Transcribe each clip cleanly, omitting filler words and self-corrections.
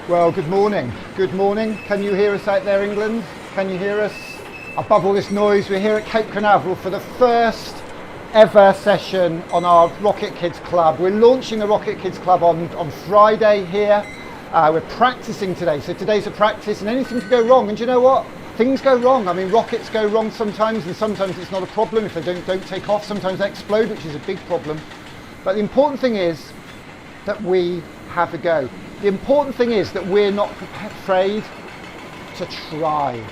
Well, good morning. Good morning. Can you hear us out there, England? Can you hear us? Above all this noise, we're here at Cape Canaveral for the first ever session on our Rocket Kids Club. We're launching the Rocket Kids Club on Friday here. We're practicing today, so today's a practice and anything can go wrong. And do you know what? Things go wrong. I mean, rockets go wrong sometimes, and sometimes it's not a problem if they don't take off. Sometimes they explode, which is a big problem. But the important thing is that we have a go. The important thing is that we're not afraid to try.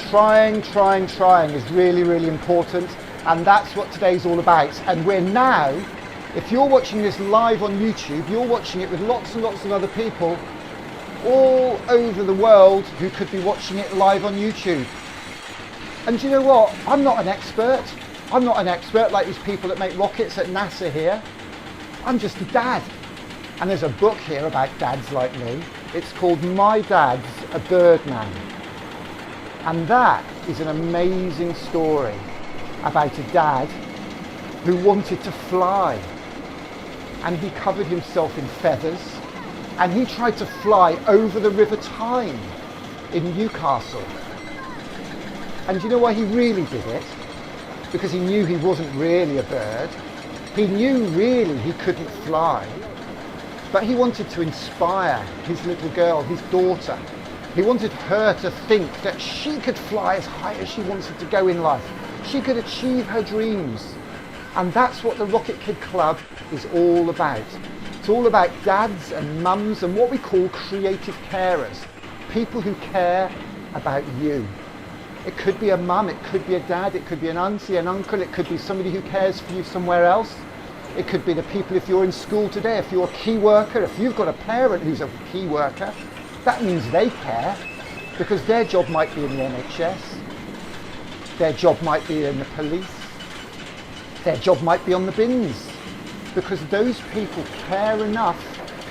Trying is really, really important, and that's what today's all about. And we're now, if you're watching this live on YouTube, you're watching it with lots and lots of other people all over the world who could be watching it live on YouTube. And do you know what? I'm not an expert. I'm not an expert like these people that make rockets at NASA here. I'm just a dad. And there's a book here about dads like me. It's called My Dad's a Birdman. And that is an amazing story about a dad who wanted to fly. And he covered himself in feathers and he tried to fly over the River Tyne in Newcastle. And do you know why he really did it? Because he knew he wasn't really a bird. He knew really he couldn't fly. But he wanted to inspire his little girl, his daughter. He wanted her to think that she could fly as high as she wanted to go in life. She could achieve her dreams. And that's what the Rocket Kid Club is all about. It's all about dads and mums and what we call creative carers. People who care about you. It could be a mum, it could be a dad, it could be an auntie, an uncle, it could be somebody who cares for you somewhere else. It could be the people if you're in school today, if you're a key worker, if you've got a parent who's a key worker, that means they care because their job might be in the NHS, their job might be in the police, their job might be on the bins, because those people care enough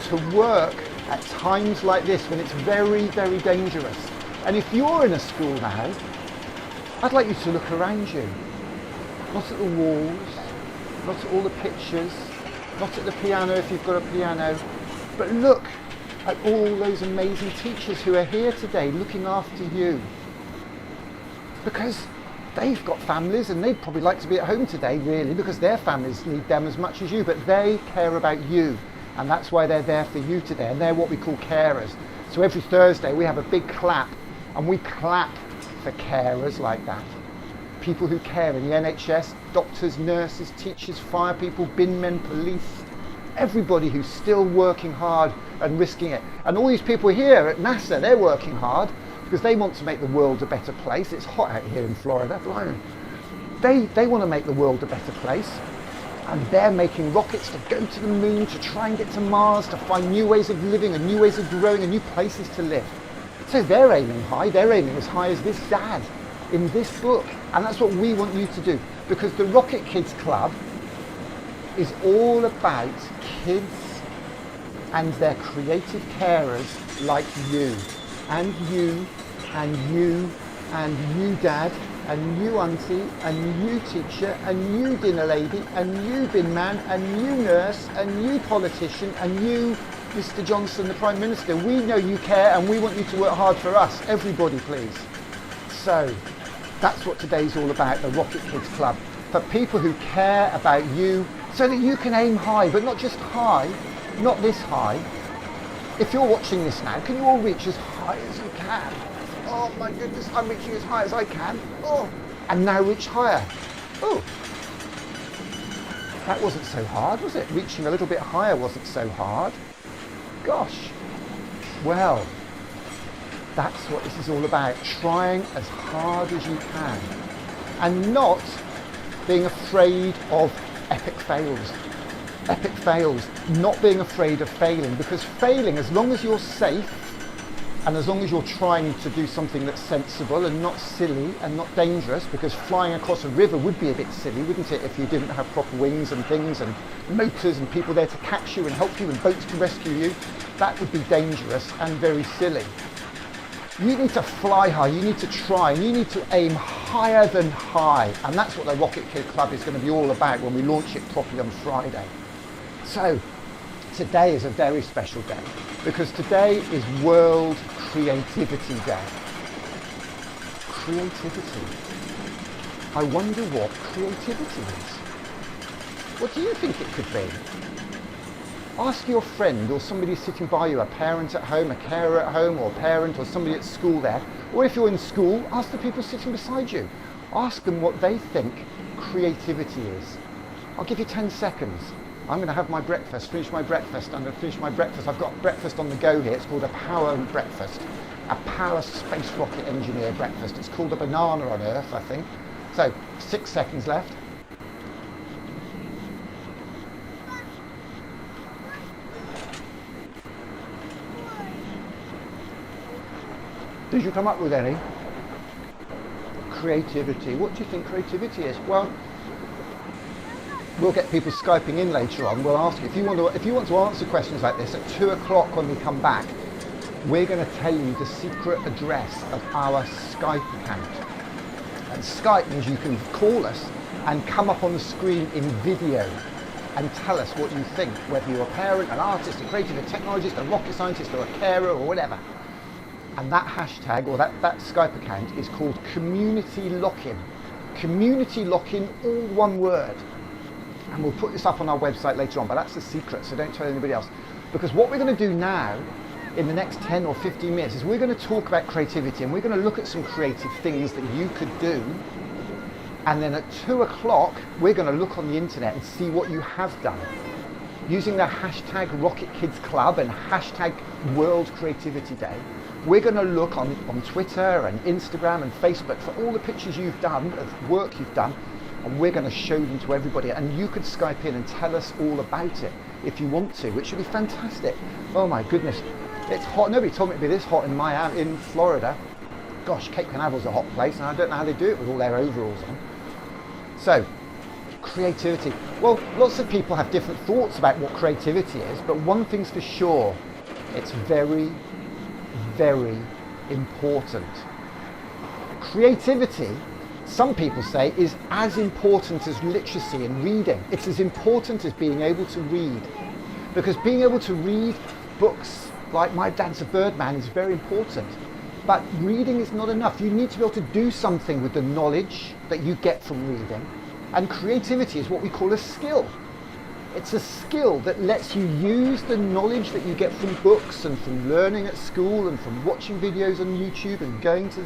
to work at times like this when it's very, very dangerous. And if you're in a school now, I'd like you to look around you, not at the walls, not at all the pictures, not at the piano if you've got a piano, but look at all those amazing teachers who are here today looking after you. Because they've got families and they'd probably like to be at home today really because their families need them as much as you, but they care about you and that's why they're there for you today, and they're what we call carers. So every Thursday we have a big clap and we clap for carers like that. People who care in the NHS, doctors, nurses, teachers, fire people, bin men, police, everybody who's still working hard and risking it. And all these people here at NASA, they're working hard because they want to make the world a better place. It's hot out here in Florida, blimey. They want to make the world a better place. And they're making rockets to go to the moon, to try and get to Mars, to find new ways of living and new ways of growing and new places to live. So they're aiming high. They're aiming as high as this dad in this book. And that's what we want you to do, because the Rocket Kids Club is all about kids and their creative carers like you, and you, and you, and you dad, and you auntie, and you teacher, and you dinner lady, and you bin man, and you nurse, and you politician, and you Mr. Johnson, the Prime Minister. We know you care and we want you to work hard for us. Everybody please. So that's what today's all about, the Rocket Kids Club. For people who care about you so that you can aim high, but not just high, not this high. If you're watching this now, can you all reach as high as you can? Oh my goodness, I'm reaching as high as I can. Oh, and now reach higher. Oh, that wasn't so hard, was it? Reaching a little bit higher wasn't so hard. Gosh, well, that's what this is all about, trying as hard as you can and not being afraid of epic fails. Epic fails, not being afraid of failing, because failing, as long as you're safe and as long as you're trying to do something that's sensible and not silly and not dangerous, because flying across a river would be a bit silly, wouldn't it, if you didn't have proper wings and things and motors and people there to catch you and help you and boats to rescue you. That would be dangerous and very silly. You need to fly high, you need to try, and you need to aim higher than high. And that's what the Rocket Kid Club is going to be all about when we launch it properly on Friday. So, today is a very special day because today is World Creativity Day. Creativity. I wonder what creativity is. What do you think it could be? Ask your friend or somebody sitting by you, a parent at home, a carer at home, or a parent or somebody at school there. Or if you're in school, ask the people sitting beside you. Ask them what they think creativity is. I'll give you 10 seconds. I'm going to have my breakfast, finish my breakfast. I'm going to finish my breakfast. I've got breakfast on the go here. It's called a power breakfast, a power space rocket engineer breakfast. It's called a banana on Earth, I think. So 6 seconds left. Did you come up with any? Creativity. What do you think creativity is? Well, we'll get people Skyping in later on. We'll ask you if you want to answer questions like this at 2 o'clock when we come back. We're going to tell you the secret address of our Skype account. And Skype means you can call us and come up on the screen in video and tell us what you think, whether you're a parent, an artist, a creative, a technologist, a rocket scientist, or a carer, or whatever. And that hashtag, or that Skype account, is called Community Lock-In. Community Lock-In, all one word. And we'll put this up on our website later on, but that's the secret, so don't tell anybody else. Because what we're going to do now, in the next 10 or 15 minutes, is we're going to talk about creativity, and we're going to look at some creative things that you could do. And then at 2 o'clock, we're going to look on the internet and see what you have done. Using the hashtag Rocket Kids Club and hashtag World Creativity Day, we're going to look on Twitter and Instagram and Facebook for all the pictures you've done, of work you've done, and we're going to show them to everybody. And you could Skype in and tell us all about it if you want to, which would be fantastic. Oh my goodness, it's hot. Nobody told me it'd be this hot in Miami, in Florida. Gosh, Cape Canaveral's a hot place, and I don't know how they do it with all their overalls on. So, creativity. Well, lots of people have different thoughts about what creativity is, but one thing's for sure, it's very, very important. Creativity, some people say, is as important as literacy and reading. It's as important as being able to read. Because being able to read books like My Dad's a Birdman is very important. But reading is not enough. You need to be able to do something with the knowledge that you get from reading. And creativity is what we call a skill. It's a skill that lets you use the knowledge that you get from books and from learning at school and from watching videos on YouTube and going to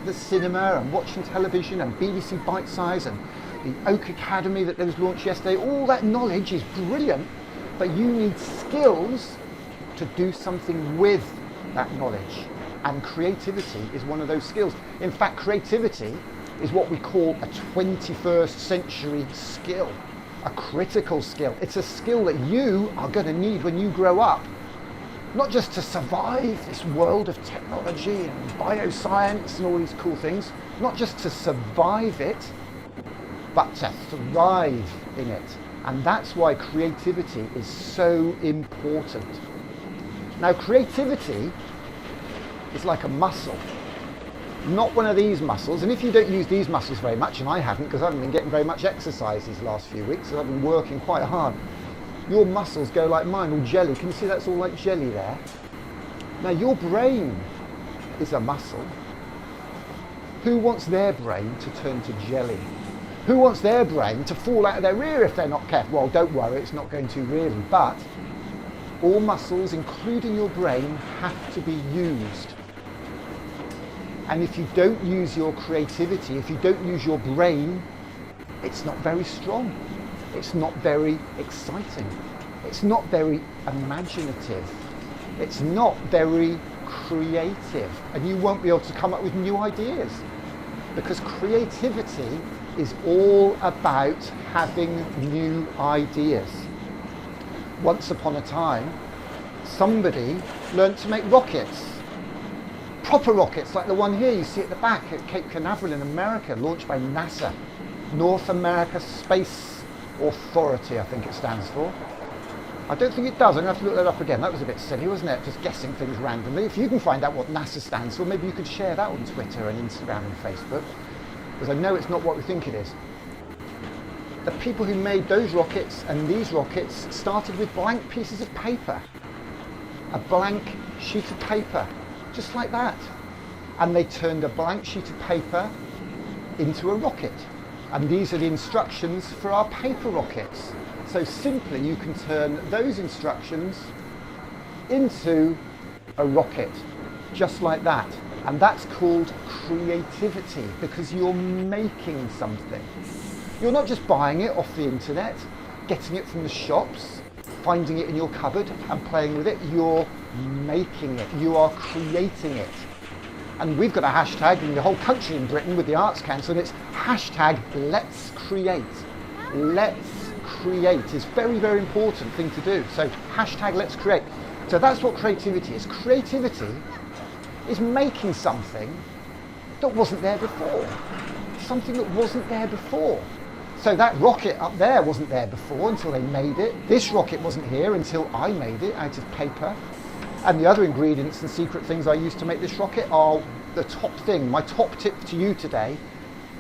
the cinema and watching television and BBC Bite Size and the Oak Academy that was launched yesterday. All that knowledge is brilliant, but you need skills to do something with that knowledge. And creativity is one of those skills. In fact, creativity is what we call a 21st century skill. A critical skill. It's a skill that you are going to need when you grow up. Not just to survive this world of technology and bioscience and all these cool things. Not just to survive it, but to thrive in it. And that's why creativity is so important. Now, creativity is like a muscle. Not one of these muscles, and if you don't use these muscles very much, and I haven't because I haven't been getting very much exercise these last few weeks, so I've been working quite hard, your muscles go like mine, all jelly. Can you see that's all like jelly there? Now your brain is a muscle. Who wants their brain to turn to jelly? Who wants their brain to fall out of their ear if they're not careful? Well, don't worry, it's not going to really, but all muscles, including your brain, have to be used. And if you don't use your creativity, if you don't use your brain, it's not very strong. It's not very exciting. It's not very imaginative. It's not very creative. And you won't be able to come up with new ideas. Because creativity is all about having new ideas. Once upon a time, somebody learned to make rockets. Proper rockets like the one here you see at the back at Cape Canaveral in America, launched by NASA, North America Space Authority, I think it stands for. I don't think it does. I'm going to have to look that up again. That was a bit silly, wasn't it? Just guessing things randomly. If you can find out what NASA stands for, maybe you could share that on Twitter and Instagram and Facebook, because I know it's not what we think it is. the people who made those rockets and these rockets started with blank pieces of paper. A blank sheet of paper, just like that. And they turned a blank sheet of paper into a rocket. And these are the instructions for our paper rockets. So simply you can turn those instructions into a rocket, just like that. And that's called creativity, because you're making something. You're not just buying it off the internet, getting it from the shops, finding it in your cupboard and playing with it. You're making it. You are creating it. And we've got a hashtag in the whole country in Britain with the Arts Council, and it's hashtag Let's Create. Let's create is a very, very important thing to do. So hashtag Let's Create. So that's what creativity is. Creativity is making something that wasn't there before. Something that wasn't there before. So that rocket up there wasn't there before until they made it. This rocket wasn't here until I made it out of paper. And the other ingredients and secret things I used to make this rocket are the top thing. My top tip to you today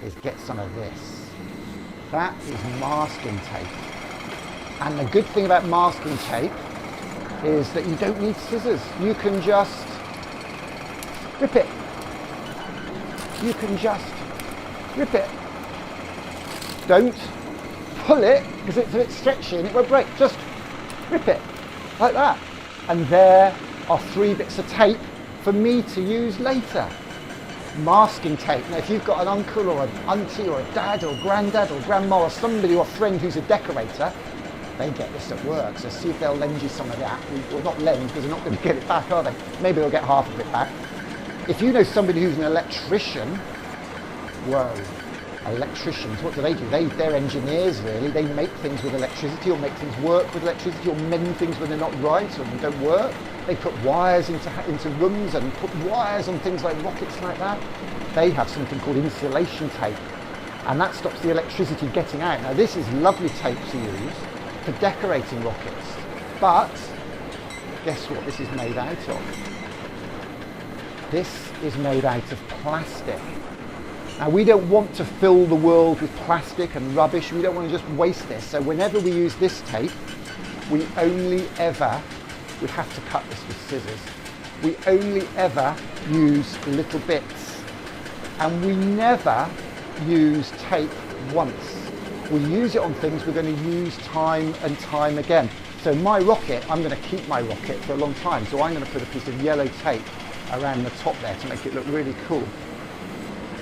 is get some of this. That is masking tape. And the good thing about masking tape is that you don't need scissors. You can just rip it. You can just rip it. Don't pull it because it's a bit stretchy and it won't break. Just rip it like that. And there are 3 bits of tape for me to use later. Masking tape. Now if you've got an uncle or an auntie or a dad or granddad or grandma or somebody or a friend who's a decorator, they get this at work. So see if they'll lend you some of that. Well, not lend, because they're not going to get it back, are they? Maybe they'll get half of it back. If you know somebody who's an electrician, whoa. Electricians, what do? They're engineers really. They make things with electricity or make things work with electricity or mend things when they're not right or they don't work. They put wires into rooms and put wires on things like rockets like that. They have something called insulation tape, and that stops the electricity getting out. Now this is lovely tape to use for decorating rockets, but guess what this is made out of? This is made out of plastic. Now we don't want to fill the world with plastic and rubbish. We don't want to just waste this. So whenever we use this tape, we have to cut this with scissors. We only ever use little bits. And we never use tape once. We use it on things we're going to use time and time again. So my rocket, I'm going to keep my rocket for a long time. So I'm going to put a piece of yellow tape around the top there to make it look really cool.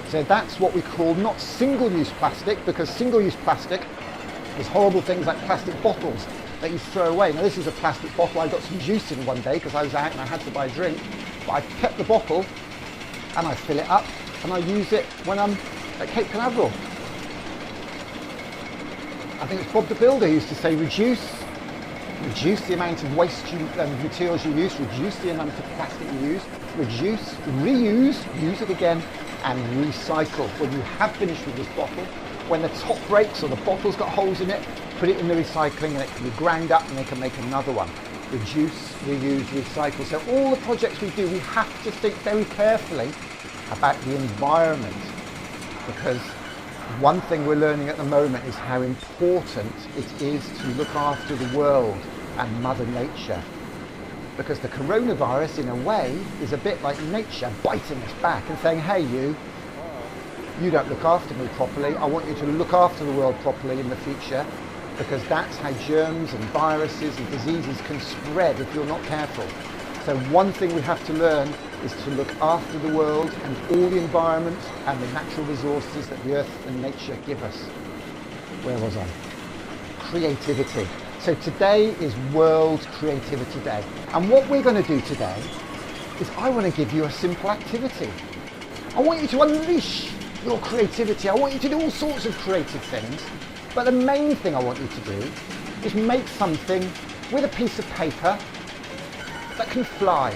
So that's what we call not single-use plastic, because single-use plastic is horrible things like plastic bottles that you throw away. Now this is a plastic bottle I got some juice in one day because I was out and I had to buy a drink, but I kept the bottle and I fill it up and I use it when I'm at Cape Canaveral. I think it's Bob the Builder who used to say reduce the amount of waste materials you use, reduce the amount of plastic you use, reduce, reuse, use it again, and recycle. When you have finished with this bottle, when the top breaks or the bottle's got holes in it, put it in the recycling and it can be ground up and they can make another one. Reduce, reuse, recycle. So all the projects we do, we have to think very carefully about the environment, because one thing we're learning at the moment is how important it is to look after the world and Mother Nature. Because the coronavirus, in a way, is a bit like nature biting us back and saying, hey you don't look after me properly. I want you to look after the world properly in the future, because that's how germs and viruses and diseases can spread if you're not careful. So one thing we have to learn is to look after the world and all the environment and the natural resources that the earth and nature give us. Where was I? Creativity. So today is World Creativity Day. And what we're going to do today is I want to give you a simple activity. I want you to unleash your creativity. I want you to do all sorts of creative things. But the main thing I want you to do is make something with a piece of paper that can fly.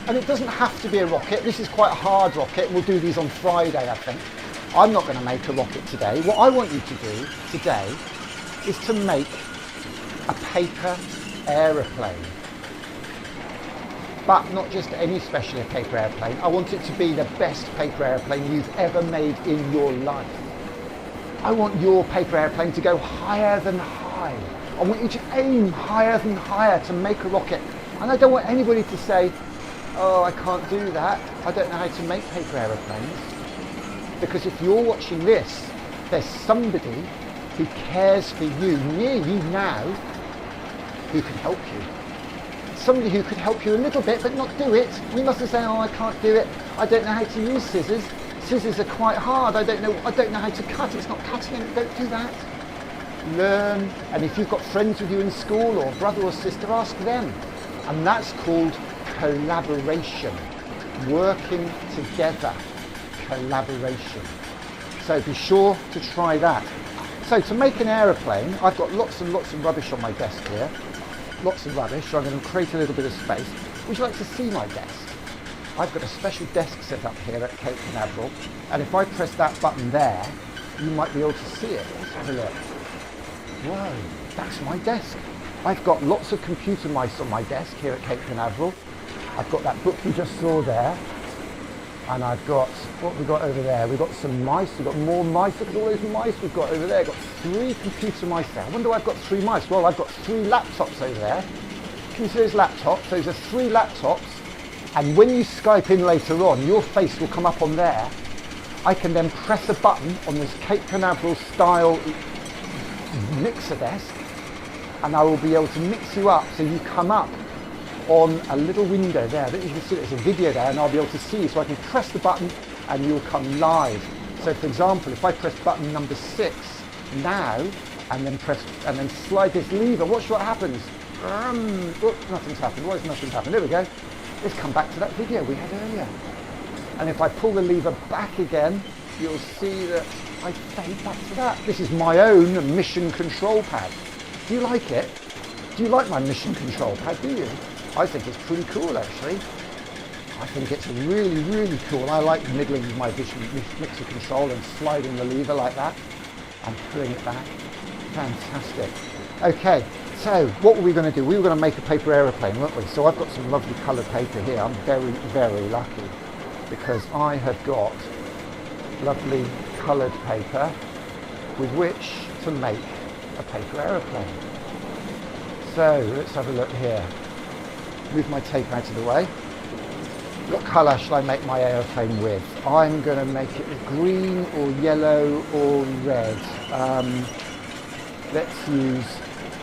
And it doesn't have to be a rocket. This is quite a hard rocket. We'll do these on Friday, I think. I'm not going to make a rocket today. What I want you to do today is to make a paper aeroplane. But not just any special paper airplane. I want it to be the best paper airplane you've ever made in your life. I want your paper airplane to go higher than high. I want you to aim higher than higher to make a rocket. And I don't want anybody to say, oh, I can't do that. I don't know how to make paper aeroplanes. Because if you're watching this, there's somebody who cares for you, near you now, who can help you. Somebody who could help you a little bit, but not do it. We mustn't say, oh, I can't do it. I don't know how to use scissors. Scissors are quite hard. I don't know how to cut. It's not cutting. Don't do that. Learn. And if you've got friends with you in school or brother or sister, ask them. And that's called collaboration. Working together. Collaboration. So be sure to try that. So to make an aeroplane, I've got lots and lots of rubbish on my desk here. Lots of rubbish, so I'm going to create a little bit of space. Would you like to see my desk? I've got a special desk set up here at Cape Canaveral, and if I press that button there, you might be able to see it. Let's have a look. Whoa, that's my desk. I've got lots of computer mice on my desk here at Cape Canaveral. I've got that book you just saw there, and I've got, what have we got over there? We've got some mice, we've got more mice. Look at all those mice we've got over there. I've got 3 computer mice there. I wonder why I've got 3 mice. Well, I've got 3 laptops over there. Can you see those laptops? Those are 3 laptops. And when you Skype in later on, your face will come up on there. I can then press a button on this Cape Canaveral style mixer desk, and I will be able to mix you up so you come up on a little window there. That you can see there's a video there, and I'll be able to see you. So I can press the button and you'll come live. So for example, if I press button number 6 now, and then slide this lever, watch what happens. Oops, nothing's happened. Why has nothing happened? There we go. Let's come back to that video we had earlier. And if I pull the lever back again, you'll see that I fade back to that. This is my own mission control pad. Do you like it? Do you like my mission control pad, do you? I think it's pretty cool, actually. I think it's really, really cool. I like niggling with my mixer control and sliding the lever like that and pulling it back. Fantastic. Okay, so what were we going to do? We were going to make a paper aeroplane, weren't we? So I've got some lovely coloured paper here. I'm very, very lucky because I have got lovely coloured paper with which to make a paper aeroplane. So let's have a look here. Move my tape out of the way. What colour shall I make my aeroplane with? I'm going to make it with green or yellow or red. Let's use,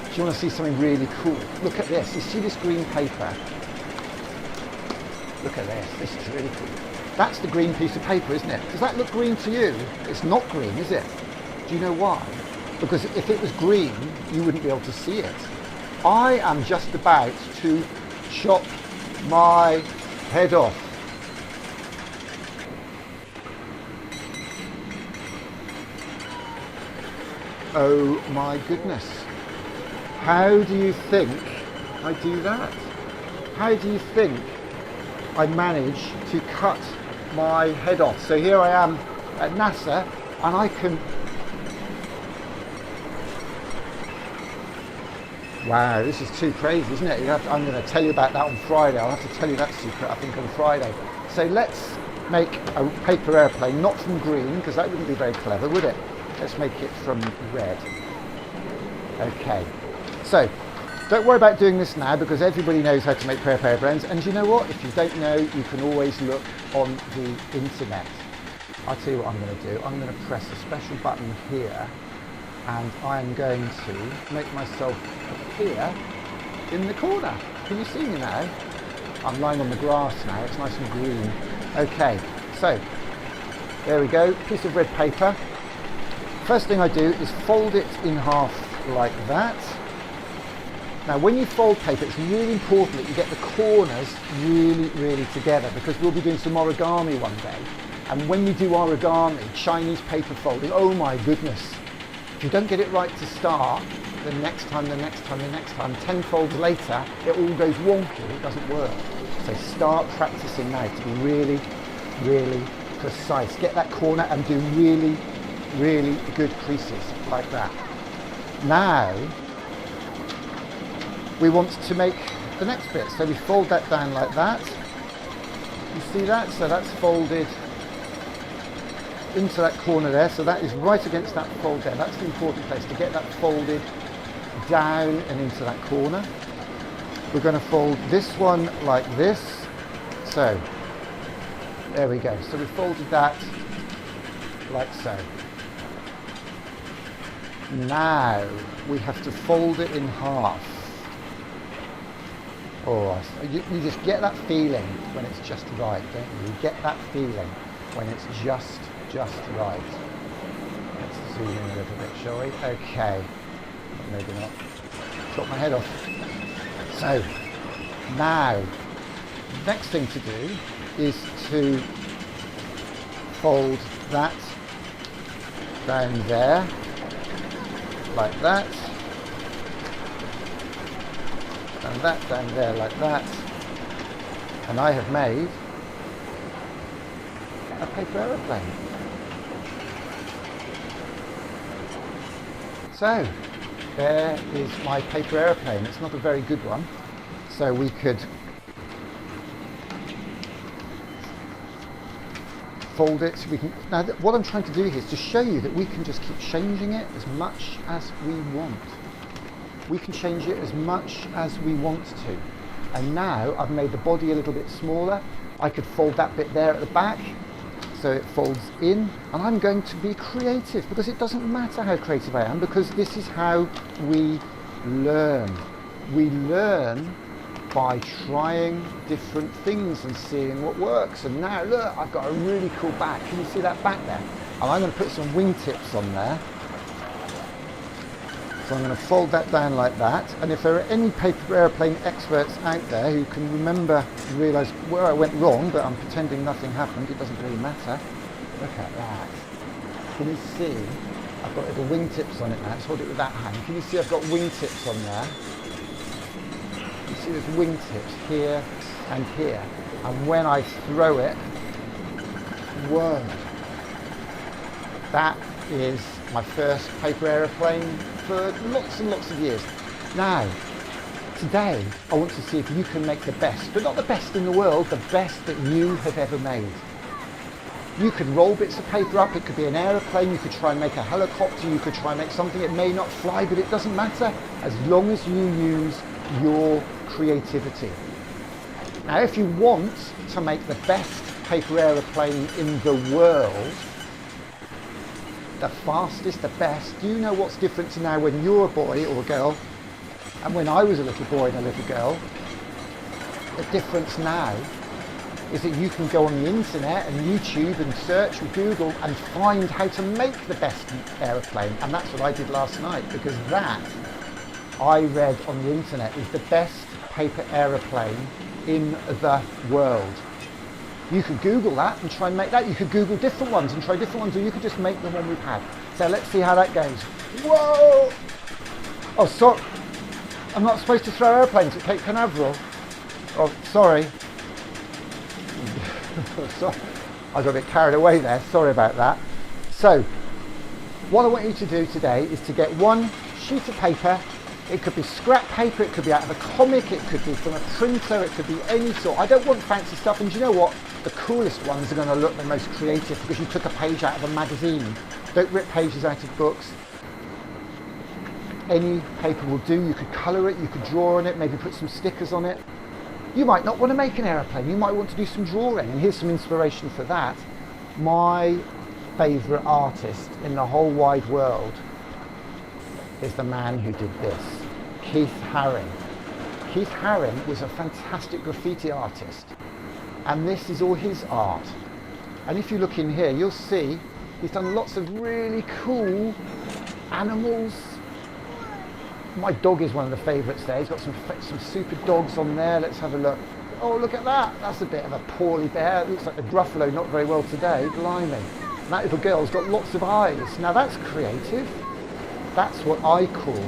do you want to see something really cool? Look at this. You see this green paper? Look at this. This is really cool. That's the green piece of paper, isn't it? Does that look green to you? It's not green, is it? Do you know why? Because if it was green, you wouldn't be able to see it. I am just about to chop my head off. Oh my goodness. How do you think I do that? How do you think I manage to cut my head off? So here I am at NASA and I can... Wow, this is too crazy, isn't it? I'm going to tell you about that on Friday. I'll have to tell you that secret, I think, on Friday. So let's make a paper airplane, not from green, because that wouldn't be very clever, would it? Let's make it from red. Okay. So, don't worry about doing this now, because everybody knows how to make paper airplanes. And you know what? If you don't know, you can always look on the internet. I'll tell you what I'm going to do. I'm going to press a special button here, and I'm going to make myself appear in the corner. Can you see me now? I'm lying on the grass now, it's nice and green. Okay, so there we go, piece of red paper. First thing I do is fold it in half like that. Now when you fold paper, it's really important that you get the corners really, really together, because we'll be doing some origami one day. And when you do origami, Chinese paper folding, oh my goodness. If you don't get it right to start, the next time, 10 folds later, it all goes wonky, it doesn't work. So start practicing now to be really, really precise. Get that corner and do really, really good creases like that. Now, we want to make the next bit. So we fold that down like that. You see that? So that's folded into that corner there, so that is right against that fold there. That's the important place, to get that folded down and into that corner. We're going to fold this one like this. So there we go. So we folded that like so. Now we have to fold it in half. Oh, you just get that feeling when it's just right, don't you? You get that feeling when it's just right. Let's zoom in a little bit, shall we? Okay. Maybe not. Chop my head off. So, now, next thing to do is to fold that down there, like that, and that down there like that, and I have made a paper aeroplane. So, there is my paper aeroplane. It's not a very good one, so we could fold it. So we can. Now, what I'm trying to do here is to show you that we can just keep changing it as much as we want. We can change it as much as we want to. And now I've made the body a little bit smaller. I could fold that bit there at the back, so it folds in, and I'm going to be creative, because it doesn't matter how creative I am, because this is how we learn. We learn by trying different things and seeing what works. And now look, I've got a really cool back. Can you see that back there? And I'm going to put some wingtips on there. So I'm going to fold that down like that. And if there are any paper aeroplane experts out there who can remember and realise where I went wrong, but I'm pretending nothing happened, it doesn't really matter. Look at that. Can you see? I've got little wingtips on it now. Let's hold it with that hand. Can you see I've got wingtips on there? You see there's wingtips here and here. And when I throw it, whoa. That is my first paper aeroplane for lots and lots of years. Now, today I want to see if you can make the best, but not the best in the world, the best that you have ever made. You could roll bits of paper up, it could be an aeroplane, you could try and make a helicopter, you could try and make something, it may not fly, but it doesn't matter, as long as you use your creativity. Now, if you want to make the best paper aeroplane in the world, the fastest, the best, do you know what's different to now when you're a boy or a girl and when I was a little boy and a little girl? The difference now is that you can go on the internet and YouTube and search and Google and find how to make the best aeroplane. And that's what I did last night, because that I read on the internet is the best paper aeroplane in the world. You could Google that and try and make that. You could Google different ones and try different ones, or you could just make the one we've had. So let's see how that goes. Whoa! Oh, sorry. I'm not supposed to throw airplanes at Cape Canaveral. Oh, sorry. Sorry. I got a bit carried away there. Sorry about that. So, what I want you to do today is to get one sheet of paper. It could be scrap paper, it could be out of a comic, it could be from a printer, it could be any sort. I don't want fancy stuff, and do you know what? The coolest ones are going to look the most creative because you took a page out of a magazine. Don't rip pages out of books. Any paper will do. You could colour it, you could draw on it, maybe put some stickers on it. You might not want to make an aeroplane, you might want to do some drawing, and here's some inspiration for that. My favourite artist in the whole wide world is the man who did this, Keith Haring. Keith Haring was a fantastic graffiti artist, and this is all his art. And if you look in here, you'll see he's done lots of really cool animals. My dog is one of the favourites there. He's got some super dogs on there. Let's have a look. Oh, look at that. That's a bit of a poorly bear. It looks like the Gruffalo, not very well today. Blimey. And that little girl's got lots of eyes. Now that's creative. That's what I call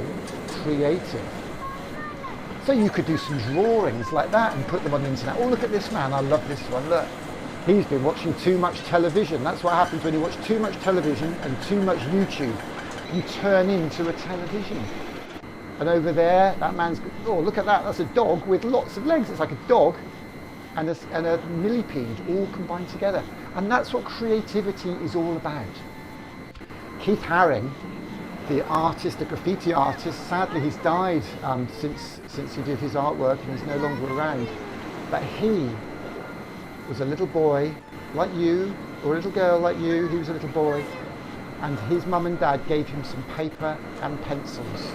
creative. So you could do some drawings like that and put them on the internet. Oh, look at this man. I love this one. Look. He's been watching too much television. That's what happens when you watch too much television and too much YouTube. You turn into a television. And over there, that man's, oh, look at that. That's a dog with lots of legs. It's like a dog and a millipede all combined together. And that's what creativity is all about. Keith Haring, the artist, the graffiti artist, sadly he's died since he did his artwork and he's no longer around. But he was a little boy like you, or a little girl like you. He was a little boy, and his mum and dad gave him some paper and pencils.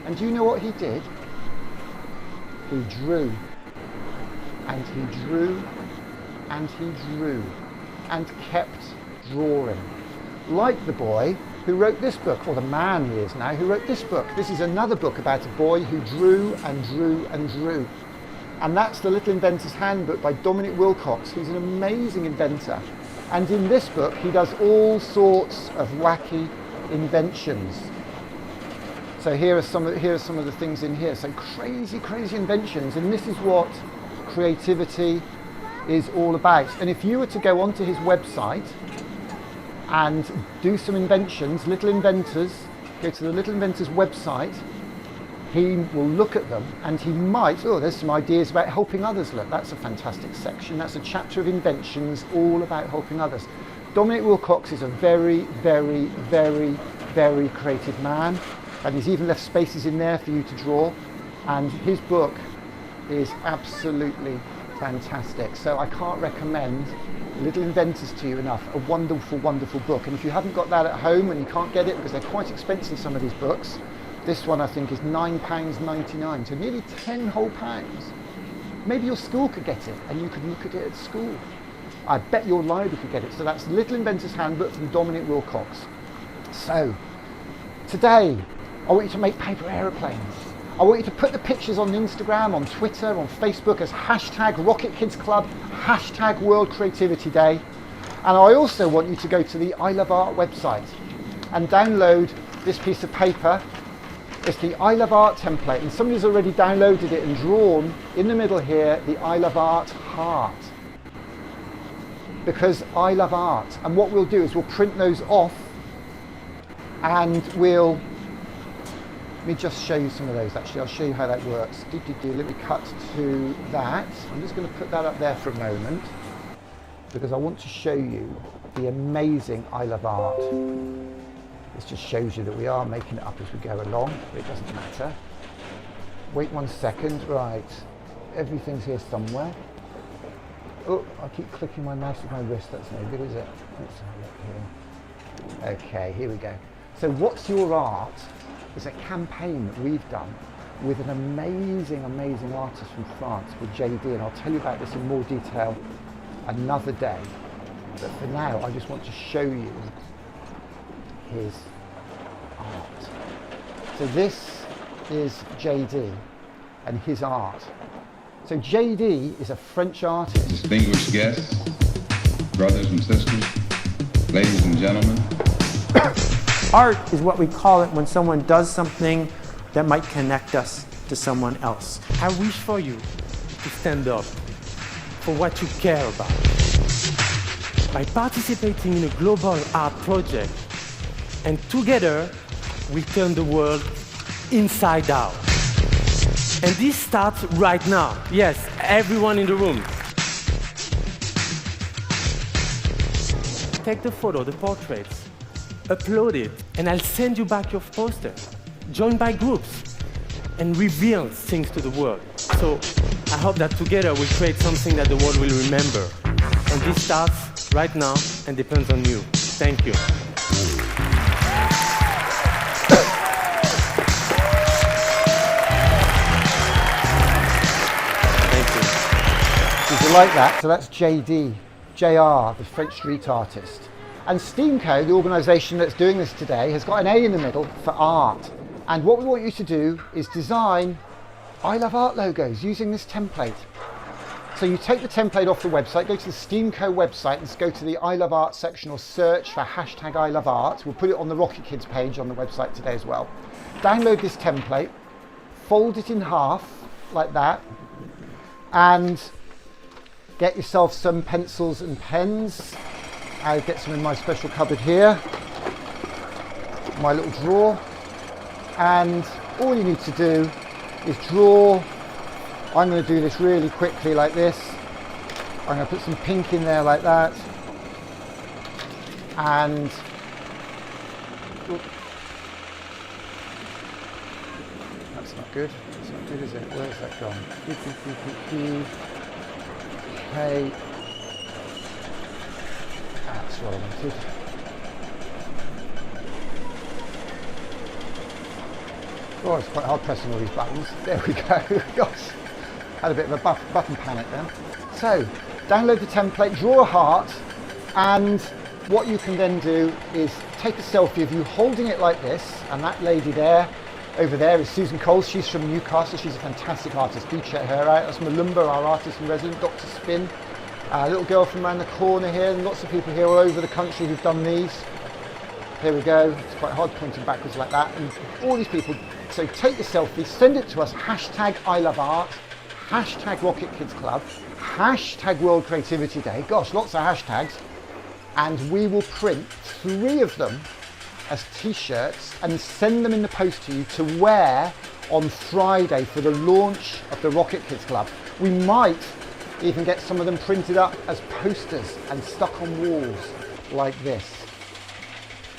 And do you know what he did? He drew, and he drew, and he drew, and kept drawing. Like the boy who wrote this book, or the man he is now, who wrote this book. This is another book about a boy who drew and drew and drew. And that's The Little Inventor's Handbook by Dominic Wilcox, who's an amazing inventor. And in this book, he does all sorts of wacky inventions. So here are some of the things in here. So crazy, crazy inventions. And this is what creativity is all about. And if you were to go onto his website and do some inventions, Little Inventors, go to the Little Inventors website, he will look at them and he might, oh, there's some ideas about helping others. Look, that's a fantastic section. That's a chapter of inventions all about helping others. Dominic Wilcox is a very, very, very, very creative man, and he's even left spaces in there for you to draw, and his book is absolutely fantastic. So I can't recommend Little Inventors to you enough. A wonderful, wonderful book. And if you haven't got that at home and you can't get it because they're quite expensive, some of these books, this one I think is £9.99, so nearly 10 whole pounds. Maybe your school could get it and you could look at it at school. I bet your library could get it. So that's Little Inventor's Handbook from Dominic Wilcox. So today I want you to make paper aeroplanes. I want you to put the pictures on Instagram, on Twitter, on Facebook as hashtag Rocket Kids Club, hashtag World Creativity Day. And I also want you to go to the I Love Art website and download this piece of paper. It's the I Love Art template, and somebody's already downloaded it and drawn in the middle here the I Love Art heart. Because I love art. And what we'll do is we'll print those off and let me just show you some of those actually. I'll show you how that works. Let me cut to that. I'm just going to put that up there for a moment because I want to show you the amazing I Love Art. This just shows you that we are making it up as we go along, but it doesn't matter. Wait 1 second, right. Everything's here somewhere. Oh, I keep clicking my mouse with my wrist, that's no good, is it? Let's have a look here. Okay, here we go. So What's Your Art is a campaign that we've done with an amazing, amazing artist from France called JD, and I'll tell you about this in more detail another day. But for now, I just want to show you his art. So this is JD and his art. So JD is a French artist. Distinguished guests, brothers and sisters, ladies and gentlemen. Art is what we call it when someone does something that might connect us to someone else. I wish for you to stand up for what you care about. By participating in a global art project, and together we turn the world inside out. And this starts right now. Yes, everyone in the room. Take the photo, the portraits, upload it, and I'll send you back your poster. Join by groups and reveal things to the world. So I hope that together we'll create something that the world will remember. And this starts right now and depends on you. Thank you. Did you like that? So that's JD, JR, the French street artist. And Steamco, the organisation that's doing this today, has got an A in the middle for art. And what we want you to do is design I Love Art logos using this template. So you take the template off the website, go to the Steamco website and go to the I Love Art section or search for hashtag I Love Art. We'll put it on the Rocket Kids page on the website today as well. Download this template, fold it in half like that, and get yourself some pencils and pens. I'll get some in my special cupboard here, my little drawer. And all you need to do is draw. I'm going to do this really quickly like this. I'm going to put some pink in there like that. And that's not good. That's not good, is it? Where's that gone? Okay. That's what I wanted. Oh, it's quite hard pressing all these buttons. There we go. Gosh, had a bit of a button panic then. So, download the template, draw a heart, and what you can then do is take a selfie of you holding it like this, and that lady there, over there is Susan Coles. She's from Newcastle. She's a fantastic artist. Do check her out. That's Malumba, our artist in residence, Dr. Spin. A little girl from around the corner here, and lots of people here all over the country who've done these. Here we go. It's quite hard pointing backwards like that. And all these people. So take the selfie, send it to us, hashtag I Love Art, hashtag Rocket Kids Club, hashtag World Creativity Day. Gosh, lots of hashtags. And we will print 3 of them as t-shirts and send them in the post to you to wear on Friday for the launch of the Rocket Kids Club. We might even get some of them printed up as posters and stuck on walls like this.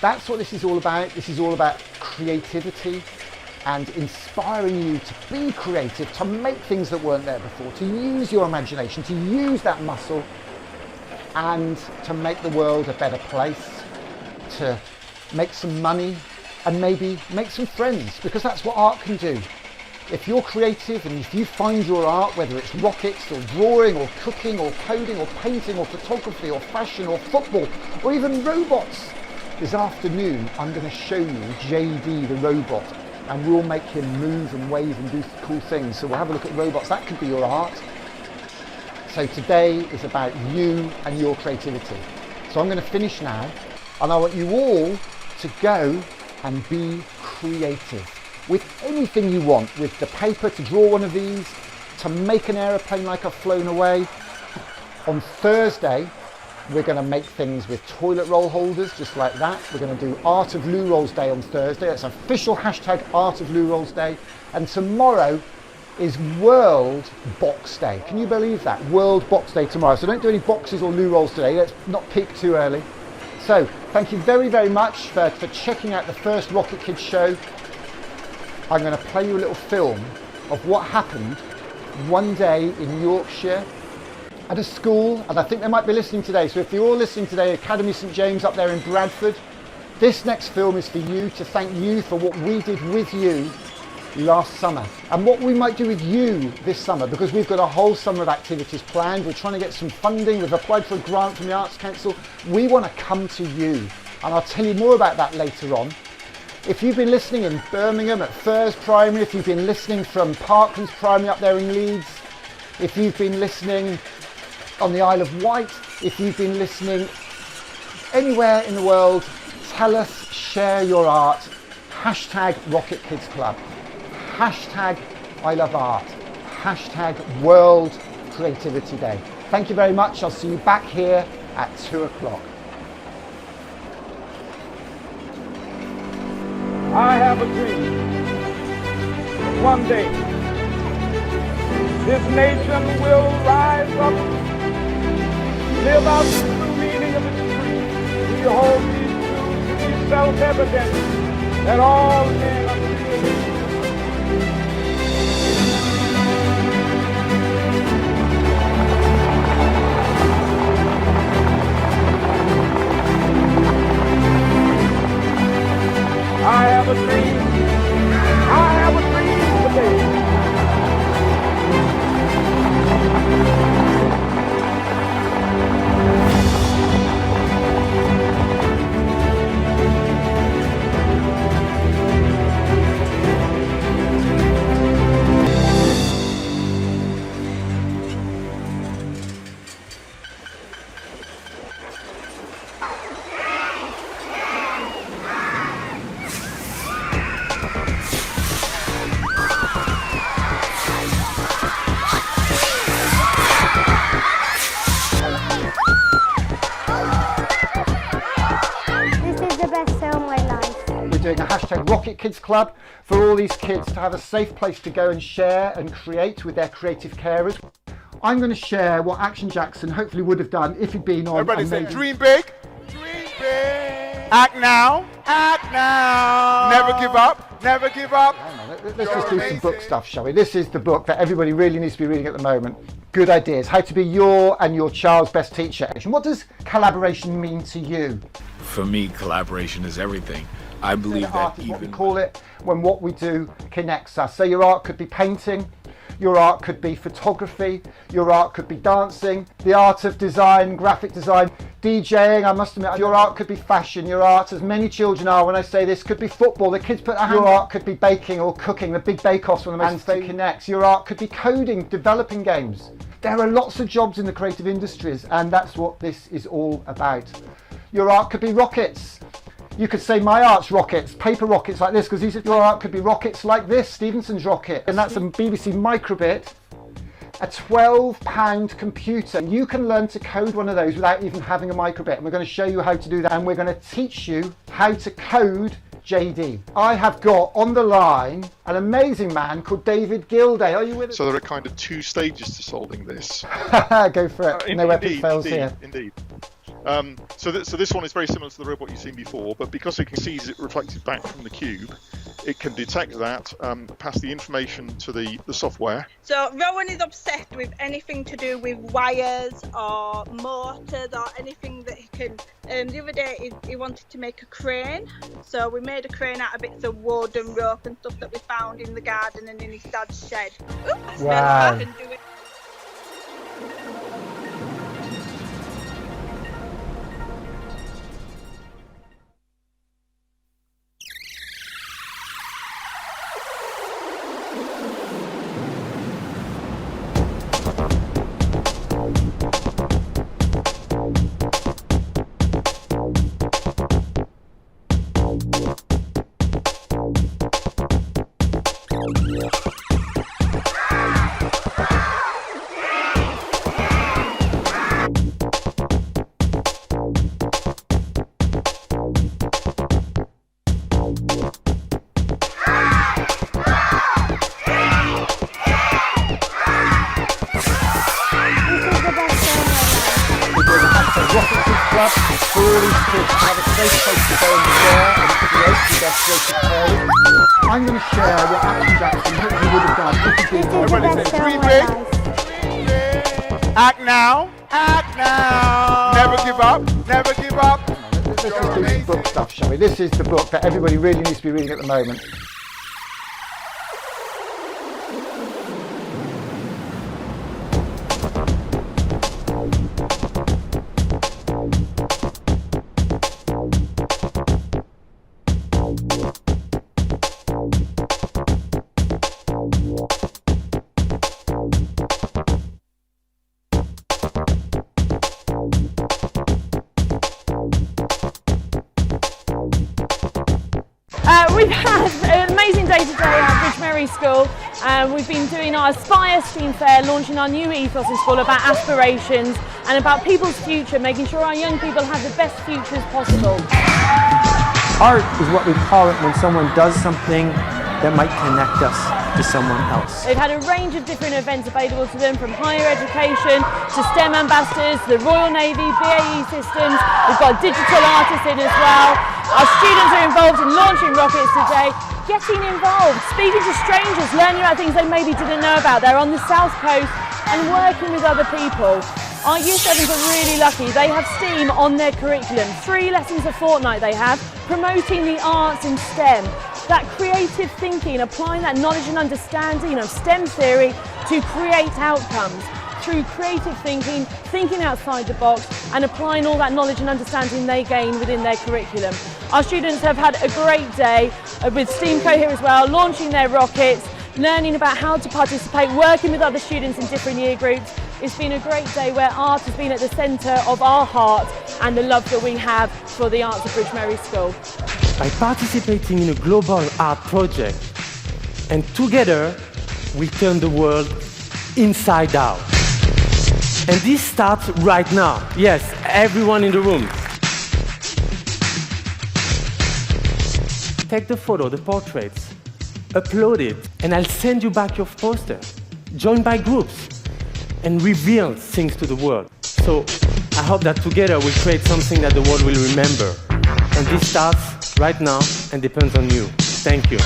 That's what this is all about. This is all about creativity and inspiring you to be creative, to make things that weren't there before, to use your imagination, to use that muscle, and to make the world a better place, to make some money, and maybe make some friends, because that's what art can do. If you're creative and if you find your art, whether it's rockets or drawing or cooking or coding or painting or photography or fashion or football or even robots, this afternoon I'm going to show you JD the robot, and we'll make him move and wave and do cool things. So we'll have a look at robots. That could be your art. So today is about you and your creativity. So I'm going to finish now, and I want you all to go and be creative with anything you want, with the paper to draw one of these, to make an aeroplane like I've flown away. On Thursday, we're going to make things with toilet roll holders, just like that. We're going to do Art of Loo Rolls Day on Thursday. That's official hashtag Art of Loo Rolls Day. And tomorrow is World Box Day. Can you believe that? World Box Day tomorrow. So don't do any boxes or loo rolls today. Let's not peak too early. So thank you very, very much for checking out the first Rocket Kids show. I'm going to play you a little film of what happened one day in Yorkshire at a school, and I think they might be listening today. So if you're all listening today, Academy St James up there in Bradford, this next film is for you, to thank you for what we did with you last summer and what we might do with you this summer, because we've got a whole summer of activities planned. We're trying to get some funding. We've applied for a grant from the Arts Council. We want to come to you, and I'll tell you more about that later on. If you've been listening in Birmingham at Furs Primary, if you've been listening from Parklands Primary up there in Leeds, if you've been listening on the Isle of Wight, if you've been listening anywhere in the world, tell us, share your art, hashtag Rocket Kids Club, hashtag I Love Art, hashtag World Creativity Day. Thank you very much. I'll see you back here at 2 o'clock. I have a dream. One day, this nation will rise up, live out the true meaning of its creed. We hold these truths to be self-evident, that all men are created. I have a dream. I have a dream today. Doing a hashtag Rocket Kids Club for all these kids to have a safe place to go and share and create with their creative carers. I'm going to share what Action Jackson hopefully would have done if he'd been on. Everybody say dream big. Dream big. Act now. Act now. Never give up. Never give up. Let's just do some book stuff, shall we? This is the book that everybody really needs to be reading at the moment. Good Ideas, How to Be Your and Your Child's Best Teacher. What does collaboration mean to you? For me, collaboration is everything. I believe that Art is even what we call it when what we do connects us. So your art could be painting, your art could be photography, your art could be dancing, the art of design, graphic design, DJing. I must admit, your art could be fashion, your art, as many children are when I say this, could be football. The kids put their hand. Your art could be baking or cooking, the big bake-offs, one of the most famous connects. Your art could be coding, developing games. There are lots of jobs in the creative industries, and that's what this is all about. Your art could be rockets. You could say my art's rockets, paper rockets like this, because your art could be rockets like this, Stephenson's rocket. And that's a BBC Microbit, a £12 computer. You can learn to code one of those without even having a Microbit. And we're going to show you how to do that. And we're going to teach you how to code JD. I have got on the line an amazing man called David Gilday. Are you with us? So there are kind of two stages to solving this. Go for it. No epic fails here. Indeed. So this one is very similar to the robot you've seen before, but because it can see it reflected back from the cube, it can detect that, pass the information to the software. So Rowan is obsessed with anything to do with wires or motors or anything that he can. The other day he wanted to make a crane, so we made a crane out of bits of wood and rope and stuff that we found in the garden and in his dad's shed. Oops, wow. I can do it. I'm going to share what Action Jackson hopefully would have done if he did. Dream big. Act now. Act now. Never give up. Never give up. Let's just do some book stuff, shall we? This is the book that everybody really needs to be reading at the moment. We've had an amazing day today at Bridge Mary School. We've been doing our Aspire Stream Fair, launching our new ethos in school about aspirations and about people's future, making sure our young people have the best futures possible. Art is what we call it when someone does something that might connect us to someone else. They've had a range of different events available to them, from higher education to STEM ambassadors, the Royal Navy, BAE Systems. We've got digital artists in as well. Our students are involved in launching rockets today, getting involved, speaking to strangers, learning about things they maybe didn't know about. They're on the South Coast and working with other people. Our Year 7s are really lucky. They have STEAM on their curriculum. 3 lessons a fortnight they have, promoting the arts in STEM. That creative thinking, applying that knowledge and understanding of STEM theory to create outcomes. Through creative thinking, thinking outside the box, and applying all that knowledge and understanding they gain within their curriculum. Our students have had a great day with STEAMco here as well, launching their rockets, learning about how to participate, working with other students in different year groups. It's been a great day where art has been at the centre of our heart and the love that we have for the arts of Bridge Mary School. By participating in a global art project, and together we turn the world inside out. And this starts right now. Yes, everyone in the room. Take the photo, the portraits, upload it, and I'll send you back your poster. Join by groups and reveal things to the world. So I hope that together we'll create something that the world will remember. And this starts right now and depends on you. Thank you.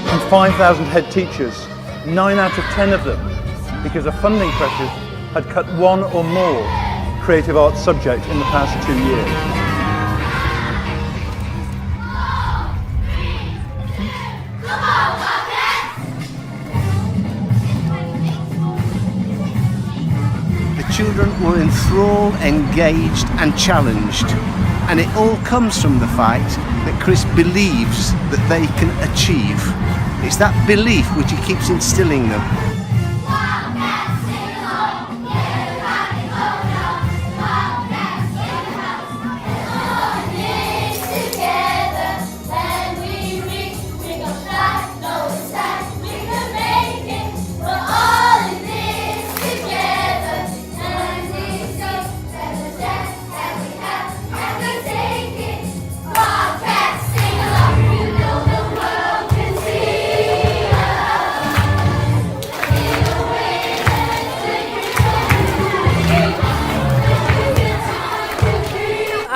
From 5,000 head teachers, 9 out of 10 of them, because of funding pressures, had cut one or more creative arts subject in the past 2 years. The children were enthralled, engaged and challenged. And it all comes from the fact that Chris believes that they can achieve. It's that belief which he keeps instilling them.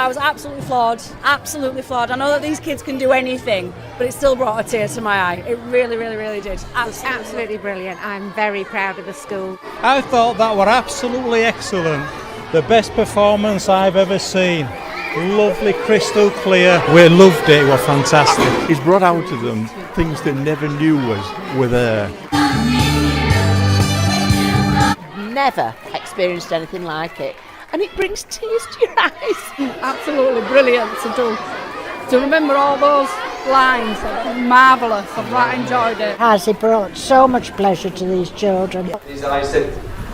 I was absolutely floored. I know that these kids can do anything, but it still brought a tear to my eye. It really, really, really did. Absolutely brilliant. I'm very proud of the school. I thought that were absolutely excellent. The best performance I've ever seen. Lovely, crystal clear. We loved it. It was fantastic. It's brought out of them things they never knew were there. Never experienced anything like it. And it brings tears to your eyes. Absolutely brilliant to remember all those lines. Marvellous. I've right enjoyed it. It brought so much pleasure to these children. As I said,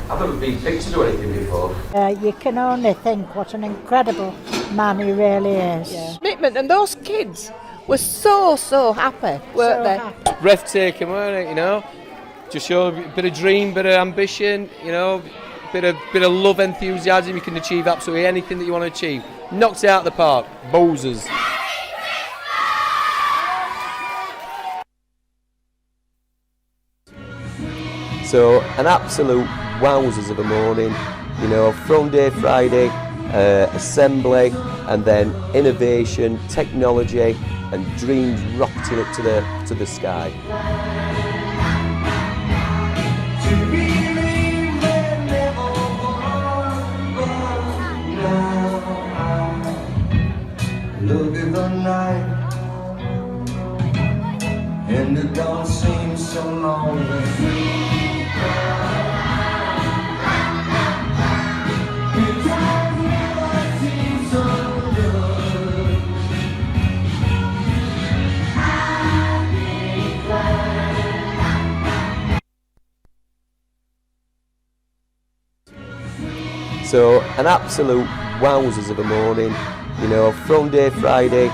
I've never been pictured or anything before. You can only think what an incredible man he really is. Yeah. Commitment, and those kids were so happy, weren't they? Happy. Breathtaking, weren't it, you know? Just show a bit of dream, bit of ambition, you know, bit of love, enthusiasm. You can achieve absolutely anything that you want to achieve. Knocked it out of the park. Bozers. So an absolute wowzers of a morning, you know, Throne Day Friday, assembly, and then innovation, technology, and dreams rocketing up to the sky. Look at the night, and it don't seem so long. So an absolute wowzers of a morning, you know, Throne Day Friday,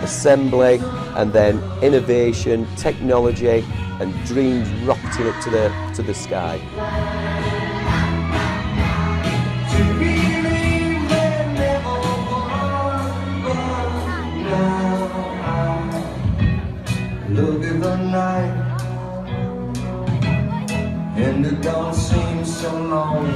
assembly, and then innovation, technology, and dreams rocketing up to the sky. Look at the night, and it don't seem so long.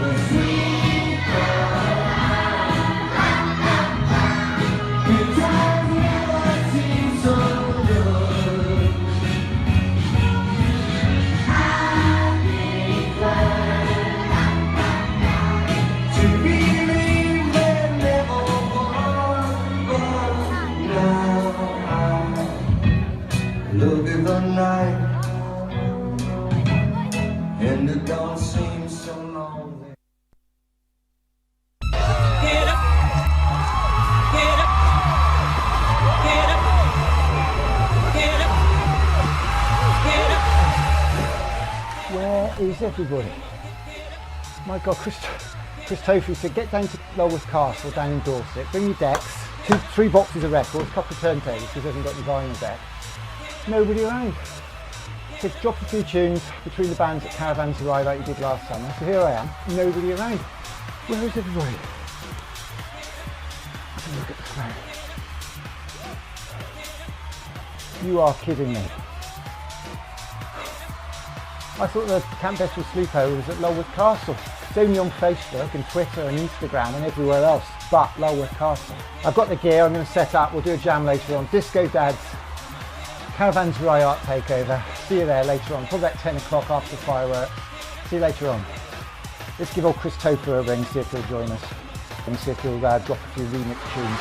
Look at the night, and it don't seem so long. Get up, get up, get up, get up, get up. Where is everybody? My God, Chris Topher said, get down to Lulworth Castle down in Dorset, bring your decks, 3 boxes of records, a couple of turntables because he hasn't got any vinyl deck. Nobody around. So drop a few tunes between the bands at Caravans Arrive like you did last summer. So here I am, nobody around. Where is everybody? Let's have a look at the crowd. You are kidding me. I thought the Camp Festival sleepover was at Lulworth Castle. It's only on Facebook and Twitter and Instagram and everywhere else but Lulworth Castle. I've got the gear, I'm going to set up, we'll do a jam later on. Disco Dads, Caravans Rye Art Takeover. See you there later on, probably about 10 o'clock after the fireworks. See you later on. Let's give old Chris Topher a ring, see if he'll join us. And see if he'll drop a few remix tunes.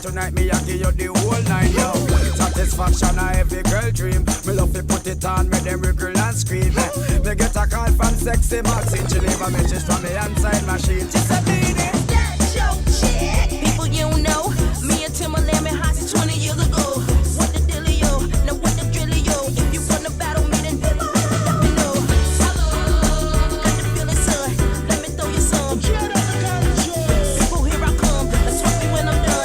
Tonight me I give you the whole nine, yo. Satisfaction a every girl dream. Me love to put it on, make them wriggle and scream. Me get a call from sexy Maxine. She leave a message from me inside machine. She said, "That's your chick." People you know, me and Timberland been hot since 20 years ago. What the dealio? Now what the drillio? If you wanna battle me, then let me know. Hello, got the feeling, son. Let me throw you some. People, here I come. Let's fuck me when I'm done.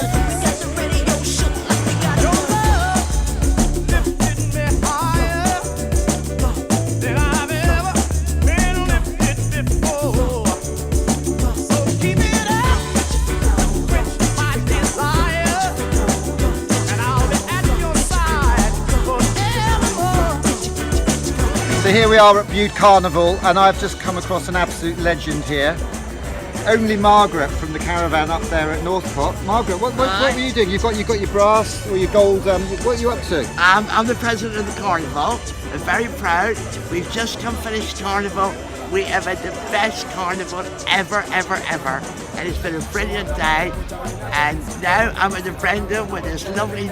So here we are at Bude Carnival, and I've just come across an absolute legend here. Only Margaret from the caravan up there at Northport. Margaret, what were you doing? You've got your brass or your gold. What are you up to? I'm the president of the carnival. I'm very proud. We've just come finished carnival. We have had the best carnival ever. And it's been a brilliant day. And now I'm at the Brenda with this lovely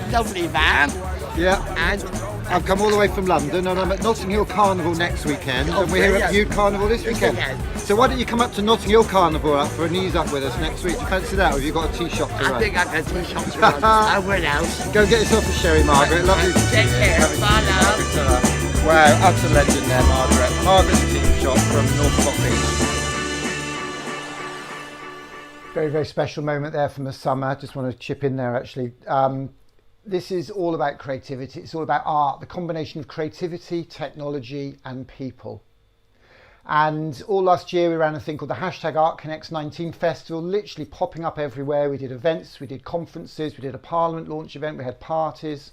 van. Yeah. And I've come all the way from London, and I'm at Notting Hill Carnival next weekend, and we're here at Bude Carnival this weekend. So why don't you come up to Notting Hill Carnival for an ease up with us next week? Do you fancy that, or have you got a tea shop to run? I think I've got a tea shop to run. I will now. Go and get yourself a sherry, Margaret. Lovely to see you. Take care. Bye now. Wow, utter legend there, Margaret. Margaret's tea shop from Northport Beach. Very, very special moment there from the summer. Just want to chip in there, actually. This is all about creativity. It's all about art, the combination of creativity, technology and people. And all last year we ran a thing called the hashtag ArtConnects19 Festival, literally popping up everywhere. We did events, we did conferences, we did a Parliament launch event, we had parties.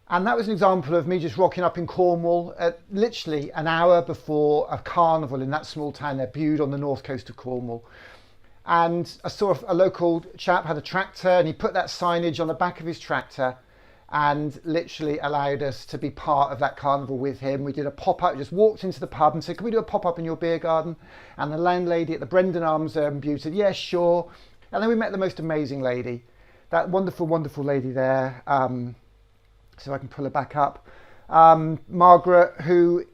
And that was an example of me just rocking up in Cornwall at literally an hour before a carnival in that small town there, Bude on the north coast of Cornwall. And I saw a local chap had a tractor, and he put that signage on the back of his tractor, and literally allowed us to be part of that carnival with him. We did a pop-up, just walked into the pub and said, can we do a pop-up in your beer garden? And the landlady at the Brendan Arms Beauty said, yeah, sure. And then we met the most amazing lady, that wonderful, wonderful lady there. So I can pull her back up. Margaret, who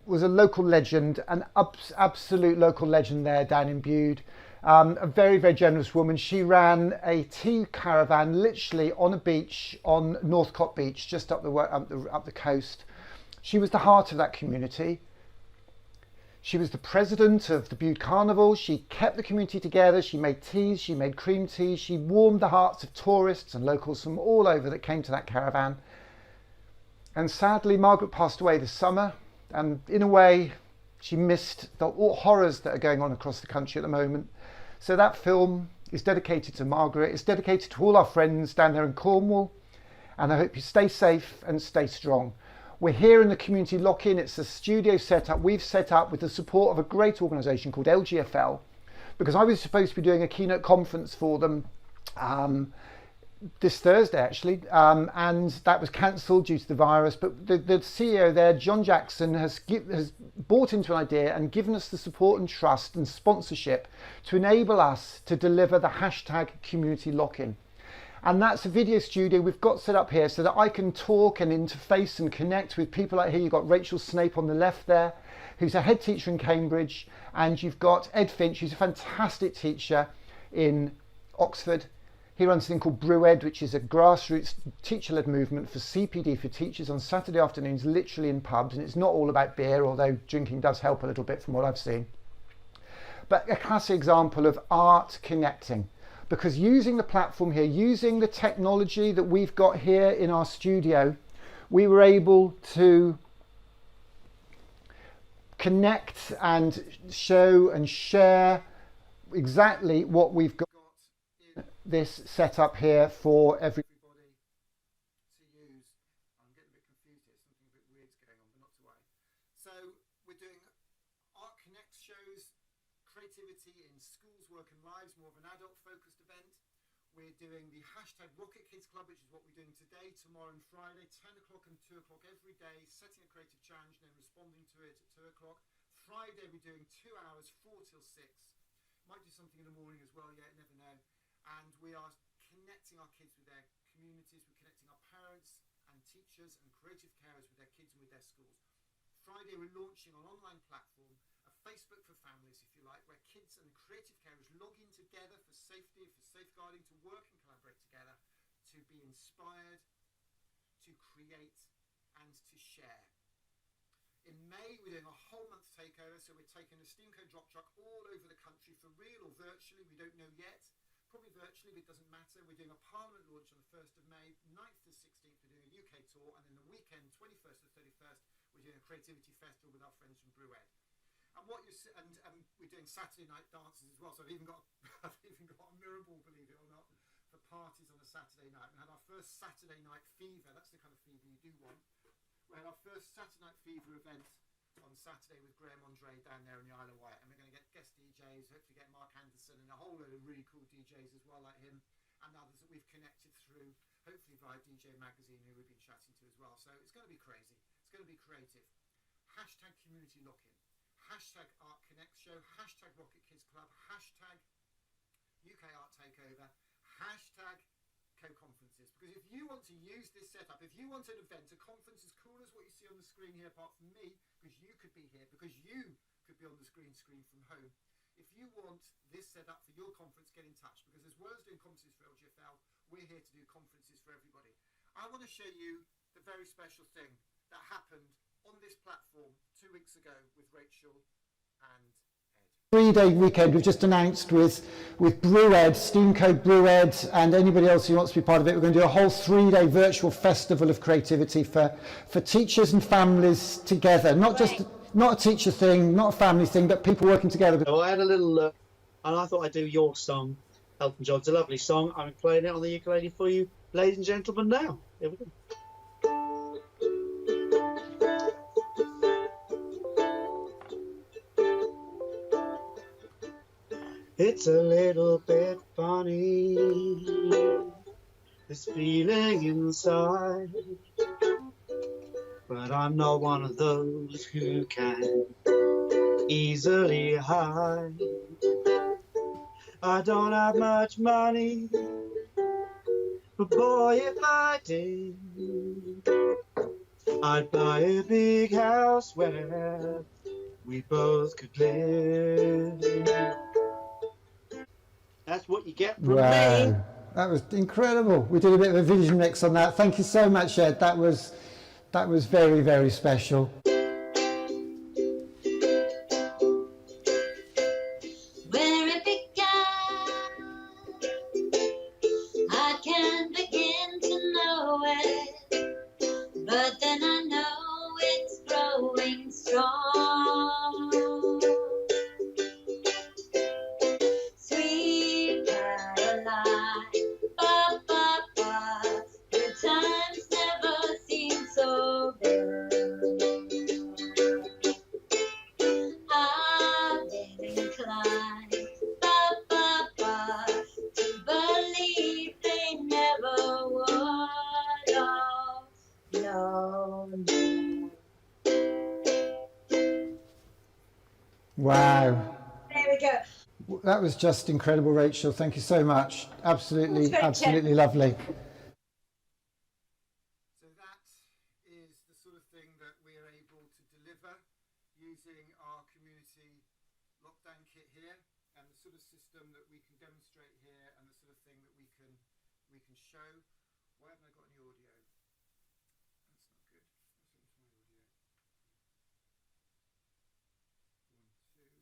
was a local legend, an absolute local legend there down in Bude. A very, very generous woman. She ran a tea caravan literally on a beach, on Northcote Beach, just up the coast. She was the heart of that community. She was the president of the Bude Carnival. She kept the community together. She made teas, she made cream tea. She warmed the hearts of tourists and locals from all over that came to that caravan. And sadly, Margaret passed away this summer. And in a way, she missed the horrors that are going on across the country at the moment. So that film is dedicated to Margaret. It's dedicated to all our friends down there in Cornwall. And I hope you stay safe and stay strong. We're here in the community lock-in. It's a studio setup we've set up with the support of a great organisation called LGFL, because I was supposed to be doing a keynote conference for them this Thursday actually, and that was cancelled due to the virus. But the CEO there, John Jackson, has bought into an idea and given us the support and trust and sponsorship to enable us to deliver the hashtag community lock-in. And that's a video studio we've got set up here so that I can talk and interface and connect with people like here. You've got Rachel Snape on the left there, who's a head teacher in Cambridge. And you've got Ed Finch, who's a fantastic teacher in Oxford. He runs something called BrewEd, which is a grassroots teacher-led movement for CPD for teachers on Saturday afternoons, literally in pubs. And it's not all about beer, although drinking does help a little bit from what I've seen. But a classic example of art connecting. Because using the platform here, using the technology that we've got here in our studio, we were able to connect and show and share exactly what we've got in this setup here for everybody to use. I'm getting a bit confused here, something a bit weird's going on, but not to worry. So we're doing Art Connect shows, creativity in schools, work and lives, more of an adult focused event. We're doing the hashtag Rocket Kids Club, which is what we're doing today, tomorrow and Friday, 10 o'clock and 2 o'clock every day, setting a creative challenge and then responding to it at 2 o'clock. Friday we're doing 2 hours, 4 till 6. Might do something in the morning as well, yet never know. And we are connecting our kids with their communities, we're connecting our parents and teachers and creative carers with their kids and with their schools. Friday we're launching an online platform, a Facebook for families if you like, where kids and creative carers log in together for safety, for safeguarding, to work and collaborate together, to be inspired, to create and to share. In May we're doing a whole month takeover, so we're taking a Steamco drop truck all over the country for real or virtually, we don't know yet. Probably virtually, but it doesn't matter. We're doing a Parliament launch on the 1st of May, 9th to 16th, we're doing a UK tour, and then the weekend, 21st to 31st, we're doing a creativity festival with our friends from BrewEd. And what you and we're doing Saturday night dances as well. So I've even got a mirror ball, believe it or not, for parties on a Saturday night. We had our first Saturday night fever. That's the kind of fever you do want. We had our first Saturday night fever event on Saturday with Graham Andre down there in the Isle of Wight, and we're going to get guest DJs, hopefully get Mark Anderson and a whole load of really cool DJs as well, like him and others that we've connected through, hopefully via DJ Magazine, who we've been chatting to as well. So it's going to be crazy. It's going to be creative. Hashtag community lock-in. Hashtag Art Connect show. Hashtag Rocket Kids Club. Hashtag UK Art Takeover. Hashtag co-conferences. Because if you want to use this setup, if you want an event, a conference as cool as what you see on the screen here, apart from me, because you could be here, because you could be on the screen from home. If you want this setup for your conference, get in touch, because as well as doing conferences for LGFL, we're here to do conferences for everybody. I want to show you the very special thing that happened on this platform 2 weeks ago with Rachel and Ed. 3-day weekend we've just announced with BrewEd, Steamco BrewEd, and anybody else who wants to be part of it. We're going to do a whole 3-day virtual festival of creativity for teachers and families together. Not a teacher thing, not a family thing, but people working together. So I had a little look, and I thought I'd do your song, Elton John. It's a lovely song. I'm playing it on the ukulele for you, ladies and gentlemen, now. Here we go. It's a little bit funny this feeling inside. But I'm not one of those who can easily hide. I don't have much money, but boy, if I did, I'd buy a big house where we both could live. That's what you get from me. That was incredible. We did a bit of a vision mix on that. Thank you so much, Ed. That was very, very special. Where it began, I can't begin to know it, but then I know it's growing strong. Sweet Caroline, ba ba ba, good times never seem so good. I've been inclined, ba ba ba, to believe they never would. Oh, no. Wow. There we go. That was just incredible, Rachel. Thank you so much. Absolutely, absolutely lovely. So that is the sort of thing that we are able to deliver using our community lockdown kit here, and the sort of system that we can demonstrate here, and the sort of thing that we can show. Why haven't I got any audio? That's not good. What's my audio? 1, 2.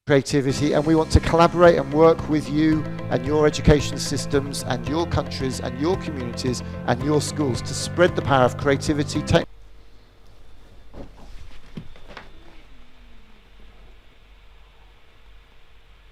Creativity, and we want to collaborate and work with you and your education systems and your countries and your communities and your schools to spread the power of creativity, technology,